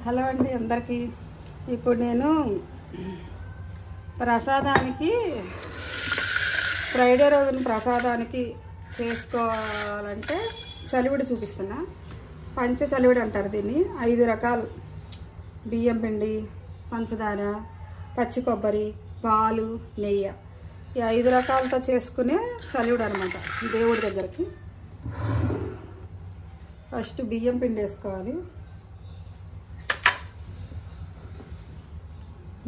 Hello అండి అందరికీ. ఇప్పుడు నేను ప్రసాదానికి ఫ్రైడే రోజున ప్రసాదానికి చేసుకోవాలంటే చలివిడి చూపిస్తున్నా. పంచ చలివిడి అంటారు దీన్ని. 5 రకాలు బియ్యం పిండి, పంచదార, పచ్చి కొబ్బరి, పాలు, నెయ్యి, ఈ 5 రకాలతో చేసుకునే చలివిడి అనమాట దేవుడి దగ్గరికి. ఫస్ట్ బియ్యం పిండి వేసుకోవాలి.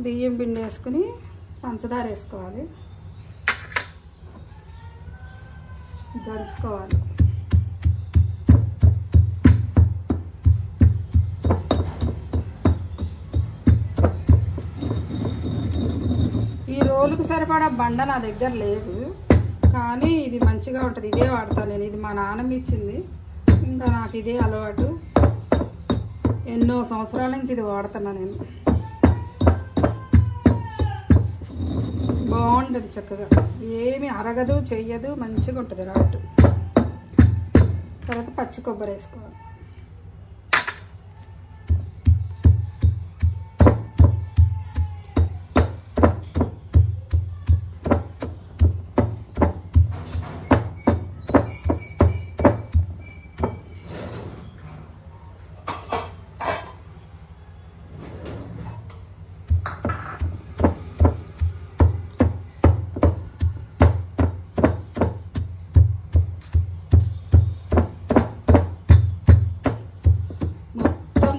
బియ్యం పిండి వేసుకుని పంచదార వేసుకోవాలి, దంచుకోవాలి. ఈ రోలుకు సరిపడా బండ నా దగ్గర లేదు, కానీ ఇది మంచిగా ఉంటుంది. ఇదే వాడతాను నేను. ఇది మా నాన్నమ్మ ఇచ్చింది, ఇంకా నాకు ఇదే అలవాటు. ఎన్నో సంవత్సరాల నుంచి ఇది వాడుతున్నా నేను. బాగుంటుంది, చక్కగా ఏమి అరగదు, చెయ్యదు, మంచిగా ఉంటుంది రాటు. తర్వాత పచ్చి కొబ్బరి వేసుకోవాలి.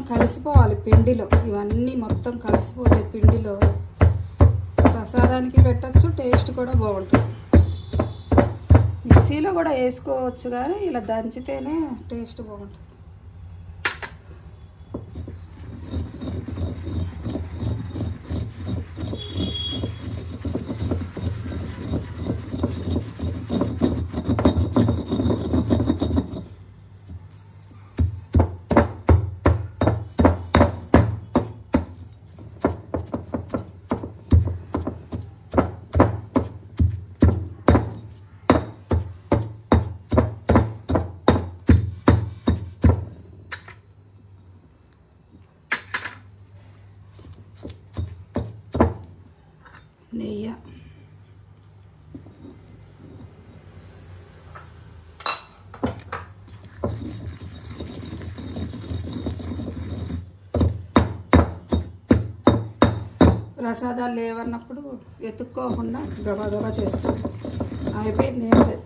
కలిసిపోవాలి పిండిలో. ఇవన్నీ మొత్తం కలిసిపోతాయి పిండిలో. ప్రసాదానికి పెట్టచ్చు, టేస్ట్ కూడా బాగుంటుంది. మిక్సీలో కూడా వేసుకోవచ్చు, కానీ ఇలా దంచితేనే టేస్ట్ బాగుంటుంది. నెయ్యి, ప్రసాదాలు లేవన్నప్పుడు వెతుక్కోకుండా గబగబా చేస్తాం. అయిపోయింది, ఏం లేదు.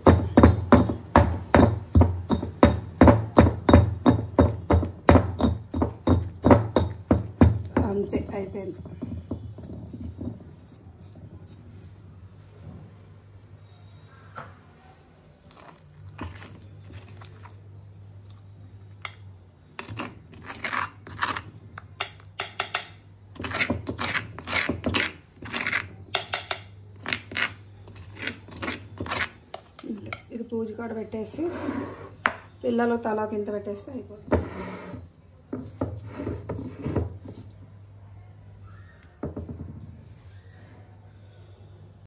అంతే, అయిపోయింది. ఇది పూజ కాడ పెట్టేసి పిల్లలు తలాకి ఇంత పెట్టేస్తే అయిపోతుంది.